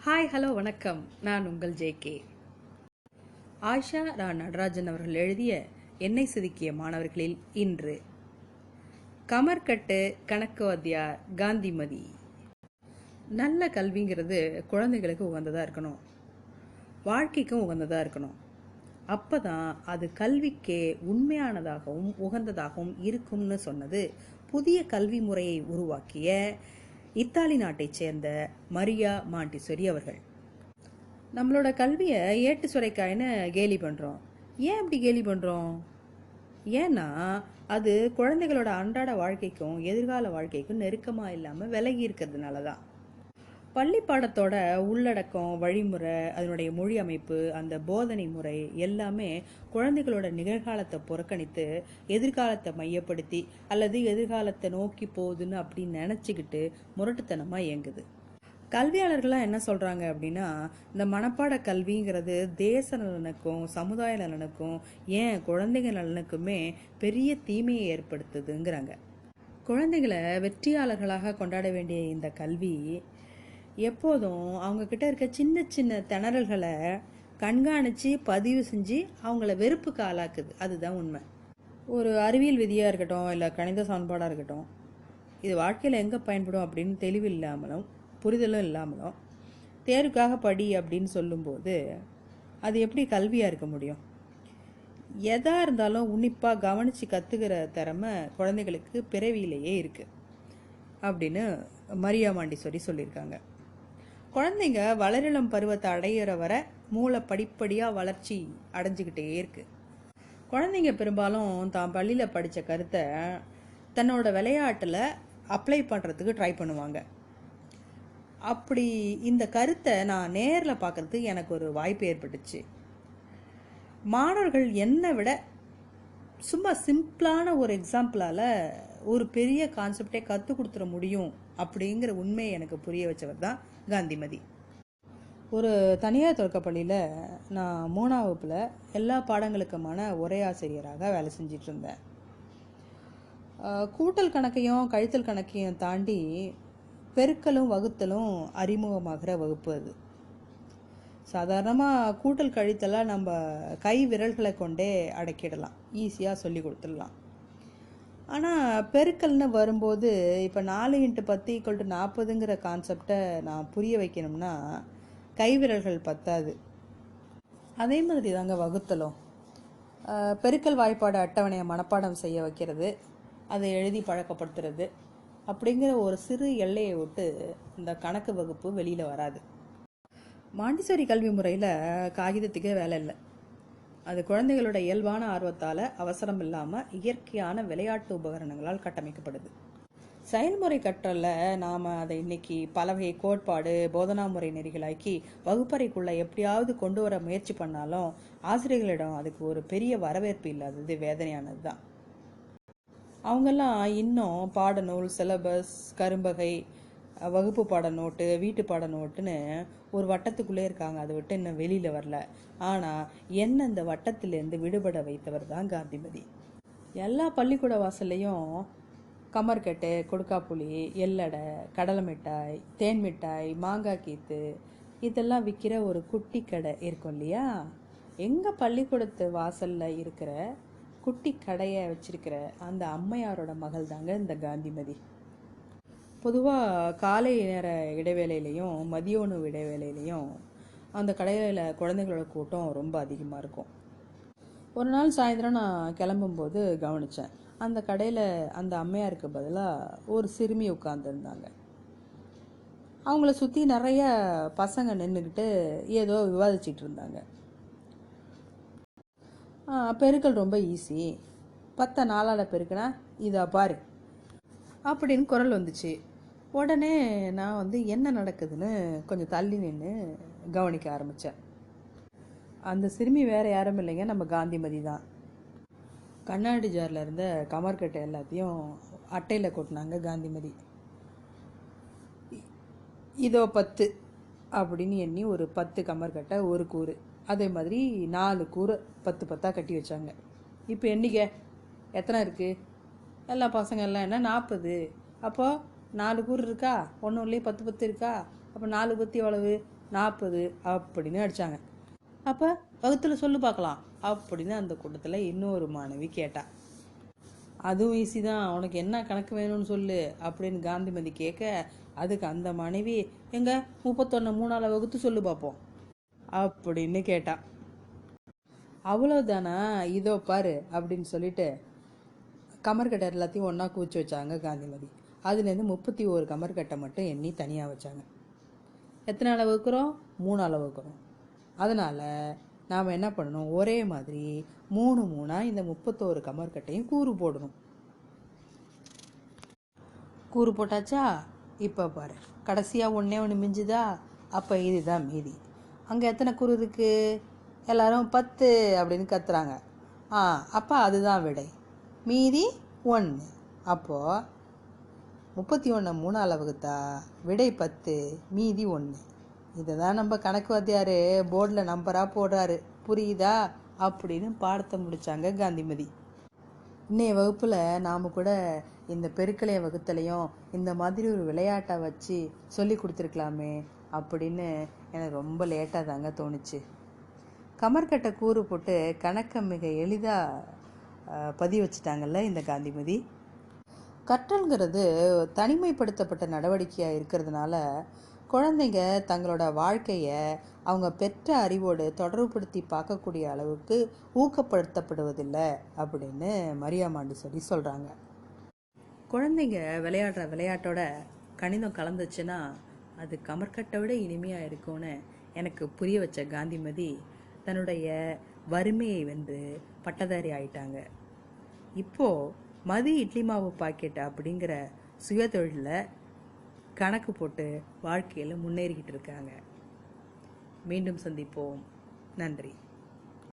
Hi hello வணக்கம். நான் உங்கள் ஜே.கே. ஆயிஷா ரா நடராஜன் அவர்கள் எழுதிய என்னை செதுக்கிய மாணவர்களில் இன்று கமர்கட்டு கணக்கு வாத்தியார் காந்திமதி. நல்ல கல்விங்கிறது குழந்தைகளுக்கு உகந்ததாக இருக்கணும், வாழ்க்கைக்கும் உகந்ததாக இருக்கணும். அப்போ தான் அது கல்விக்கே உண்மையானதாகவும் உகந்ததாகவும் இருக்கும்னு சொன்னது புதிய கல்வி முறையை உருவாக்கிய இத்தாலி நாட்டைச் சேர்ந்த மரியா மாண்டிசோரி அவர்கள். நம்மளோட கல்வியை ஏட்டு சுரைக்காய்னு கேலி பண்ணுறோம். ஏன் அப்படி கேலி பண்ணுறோம்? ஏன்னா அது குழந்தைகளோட அன்றாட வாழ்க்கைக்கும் எதிர்கால வாழ்க்கைக்கும் நெருக்கமாக இல்லாமல் விலகி இருக்கிறதுனால தான். பள்ளி பாடத்தோட உள்ளடக்கம், வழிமுறை, அதனுடைய மொழி அமைப்பு, அந்த போதனை முறை எல்லாமே குழந்தைகளோட நிகழ்காலத்தை புறக்கணித்து எதிர்காலத்தை மையப்படுத்தி அல்லது எதிர்காலத்தை நோக்கி போகுதுன்னு அப்படின்னு நினச்சிக்கிட்டு முரட்டுத்தனமாக இயங்குது. கல்வியாளர்கள்லாம் என்ன சொல்கிறாங்க அப்படின்னா, இந்த மனப்பாட கல்விங்கிறது தேச நலனுக்கும் சமுதாய நலனுக்கும் ஏன் குழந்தைங்க நலனுக்குமே பெரிய தீமையை ஏற்படுத்துதுங்கிறாங்க. குழந்தைகளை வெற்றியாளர்களாக கொண்டாட வேண்டிய இந்த கல்வி எப்போதும் அவங்கக்கிட்ட இருக்க சின்ன சின்ன திணறல்களை கண்காணித்து பதிவு செஞ்சு அவங்கள வெறுப்புக்கு ஆளாக்குது. அதுதான் உண்மை. ஒரு அறிவியல் விதியாக இருக்கட்டும், இல்லை கணித சமன்பாடாக இருக்கட்டும், இது வாழ்க்கையில் எங்கே பயன்படும் அப்படின்னு தெளிவு இல்லாமலும் புரிதலும் இல்லாமலும் தேர்வுக்காக படி அப்படின்னு சொல்லும்போது அது எப்படி கல்வியாக இருக்க முடியும்? எதாக இருந்தாலும் உன்னிப்பாக கவனித்து கற்றுக்கிற திறமை குழந்தைகளுக்கு பிறவியிலேயே இருக்குது அப்படின்னு மரியா மாண்டிசோரி சொல்லியிருக்காங்க. குழந்தைங்க வளரிளம் பருவத்தை அடையிற வரை மூளை படிப்படியாக வளர்ச்சி அடைஞ்சிக்கிட்டே இருக்குது. குழந்தைங்க பெரும்பாலும் தான் பள்ளியில் படித்த கருத்தை தன்னோட விளையாட்டில் அப்ளை பண்ணுறதுக்கு ட்ரை பண்ணுவாங்க. அப்படி இந்த கருத்தை நான் நேரில் பார்க்குறதுக்கு எனக்கு ஒரு வாய்ப்பு ஏற்பட்டுச்சு. மாணவர்கள் என்னை விட சும்மா சிம்பிளான ஒரு எக்ஸாம்பிளால் ஒரு பெரிய கான்செப்டே கற்றுக் கொடுத்துட முடியும் அப்படிங்கிற உண்மையை எனக்கு புரிய வச்சவர் தான் காந்திமதி. ஒரு தனியார் தொடக்கப்பள்ளியில் நான் 3ஆம் வகுப்பில் எல்லா பாடங்களுக்குமான ஒரே ஆசிரியராக வேலை செஞ்சிட்டு இருந்தேன். கூட்டல் கணக்கையும் கழித்தல் கணக்கையும் தாண்டி பெருக்கலும் வகுத்தலும் அறிமுகமாகிற வகுப்பு அது. சாதாரணமாக கூட்டல் கழித்தலாக நம்ம கை விரல்களை கொண்டே அடக்கிடலாம், ஈஸியாக சொல்லி கொடுத்துடலாம். ஆனால் பெருக்கல்னு வரும்போது இப்போ 4x10 = 40ங்கிற கான்செப்டை நான் புரிய வைக்கணும்னா கைவிரல்கள் பத்தாது. அதே மாதிரி தாங்க வகுத்தலும். பெருக்கல் வாய்ப்பாடு அட்டவணையை மனப்பாடம் செய்ய வைக்கிறது, அதை எழுதி பழக்கப்படுத்துறது அப்படிங்கிற ஒரு சிறு எல்லையை விட்டு இந்த கணக்கு வகுப்பு வெளியில் வராது. மாண்டிசோரி கல்வி முறையில் காகிதத்துக்கே வேலை இல்லை. அது குழந்தைகளோட இயல்பான ஆர்வத்தால் அவசரம் இல்லாமல் இயற்கையான விளையாட்டு உபகரணங்களால் கட்டமைக்கப்படுது. செயல்முறை கற்றலில் நாம் அதை இன்னைக்கு பல வகை கோட்பாடு போதனா முறை நெறிகளாக்கி வகுப்பறைக்குள்ளே எப்படியாவது கொண்டு வர முயற்சி பண்ணாலும் ஆசிரியர்களிடம் அதுக்கு ஒரு பெரிய வரவேற்பு இல்லாதது வேதனையானது தான். அவங்கெல்லாம் இன்னும் பாடநூல், சிலபஸ், கரும்பகை, வகுப்பு பாட நோட்டு, வீட்டு பாட நோட்டுன்னு ஒரு வட்டத்துக்குள்ளே இருக்காங்க. அதை விட்டு இன்னும் வெளியில் வரல. ஆனால் என்ன இந்த வட்டத்திலேருந்து விடுபட வைத்தவர் தான் காந்திமதி. எல்லா பள்ளிக்கூட வாசல்லையும் கமர்கட்டு, கொடுக்காப்புளி, எல்லடை, கடலை மிட்டாய், தேன் மிட்டாய், மாங்காய் கீத்து இதெல்லாம் விற்கிற ஒரு குட்டி கடை இருக்கும் இல்லையா? எங்கள் பள்ளிக்கூடத்து வாசலில் இருக்கிற குட்டி கடையை வச்சிருக்கிற அந்த அம்மையாரோட மகள் தாங்க இந்த காந்திமதி. பொதுவாக காலை நேர இடைவேளையிலையும் மதிய உணவு இடைவேளையிலையும் அந்த கடையில் குழந்தைங்களோட கூட்டம் ரொம்ப அதிகமாக இருக்கும். ஒரு நாள் சாயந்தரம் நான் கிளம்பும்போது கவனித்தேன், அந்த கடையில் அந்த அம்மையாருக்கு பதிலாக ஒரு சிறுமி உட்கார்ந்துருந்தாங்க. அவங்கள சுற்றி நிறைய பசங்க நின்றுக்கிட்டு ஏதோ விவாதிச்சிட்டு இருந்தாங்க. பெருக்கல் ரொம்ப ஈஸி, 10 4ஆல் பெருக்கினா இதா பாரு அப்படின்னு குரல் வந்துச்சு. உடனே நான் என்ன நடக்குதுன்னு கொஞ்சம் தள்ளி நின்று கவனிக்க ஆரம்பித்தேன். அந்த சிறுமி வேறு யாரும் இல்லைங்க, நம்ம காந்திமதி தான். கண்ணாடி ஜாரில் இருந்த கமர்கட்டை எல்லாத்தையும் அட்டையில் கொட்டினாங்க காந்திமதி. இதோ 10 அப்படின்னு எண்ணி ஒரு 10 கமர்கட்டை ஒரு கூறு, அதே மாதிரி 4 கூறு 10 10ஆக கட்டி வச்சாங்க. இப்போ எண்ணிக்க எத்தனை இருக்குது? எல்லா பசங்க எல்லாம் என்ன 40. அப்போது 4 கூறு இருக்கா? ஒன்றும் இல்லையே 10 10 இருக்கா? அப்போ 4 10 எவ்வளவு? 40 அப்படின்னு அடித்தாங்க. அப்போ வகுத்தில் சொல்லு பார்க்கலாம் அப்படின்னு அந்த கூட்டத்தில் இன்னொரு மாணவி கேட்டா. அதுவும் ஈஸி தான், உனக்கு என்ன கணக்கு வேணும்னு சொல்லு அப்படின்னு காந்திமதி கேட்க, அதுக்கு அந்த மனைவி எங்க 31 3ஆல் வகுத்து சொல்லு பார்ப்போம் அப்படின்னு கேட்டா. அவ்வளோதானா, இதோ பாரு அப்படின்னு சொல்லிட்டு கமர்கட்டை எல்லாத்தையும் ஒன்றா குவிச்சு வச்சாங்க காந்திமதி. அதுலேருந்து 31 கமர்கட்டை மட்டும் எண்ணி தனியாக வச்சாங்க. எத்தனை அளவு வகுக்கிறோம்? 3 அளவு வகுக்கிறோம். அதனால் நாம் என்ன பண்ணணும், ஒரே மாதிரி 3 3ஆக இந்த 31 கமர்கட்டையும் கூறு போடணும். கூறு போட்டாச்சா? இப்போ பாரு, கடைசியாக ஒன்று மிஞ்சுதா? அப்போ இதுதான் மீதி. அங்கே எத்தனை கூறு இருக்குது? எல்லாரும் 10 அப்படின்னு கத்துறாங்க. அப்போ அதுதான் விடை. மீதி 1. அப்போது 31 3ஆல் வகுத்தா விடை 10, மீதி 1. இதை தான் நம்ம கணக்கு வாத்தியார் போர்டில் நம்பராக போடுறாரு, புரியுதா அப்படின்னு பாடத்தை முடித்தாங்க காந்திமதி. இன்னைய வகுப்பில் நாம் கூட இந்த பெருக்கலைய வகுத்தலையும் இந்த மாதிரி ஒரு விளையாட்டை வச்சு சொல்லி கொடுத்துருக்கலாமே அப்படின்னு எனக்கு ரொம்ப லேட்டாக தாங்க தோணுச்சு. கமர்கட்டை கூறு போட்டு கணக்கை மிக எளிதாக பதிவு வச்சுட்டாங்கல்ல இந்த காந்திமதி. கற்றல்ங்கிறது தனிமைப்படுத்தப்பட்ட நடவடிக்கையாக இருக்கிறதுனால குழந்தைங்க தங்களோட வாழ்க்கையை அவங்க பெற்ற அறிவோடு தொடர்புபடுத்தி பார்க்கக்கூடிய அளவுக்கு ஊக்கப்படுத்தப்படுவதில்லை அப்படின்னு மரியாமாண்டி சொல்கிறாங்க. குழந்தைங்க விளையாடுற விளையாட்டோட கணிதம் கலந்துச்சுன்னா அது கமர்கட்டை விட இனிமையாக இருக்கும்னு எனக்கு புரிய வச்ச காந்திமதி தன்னுடைய வறுமையை வென்று பட்டதாரி ஆயிட்டாங்க. இப்போது மதி இட்லி மாவு பாக்கெட் அப்படிங்கிற சுயதொழிலில் கணக்கு போட்டு வாழ்க்கையில் முன்னேறிக்கிட்டு இருக்காங்க. மீண்டும் சந்திப்போம். நன்றி.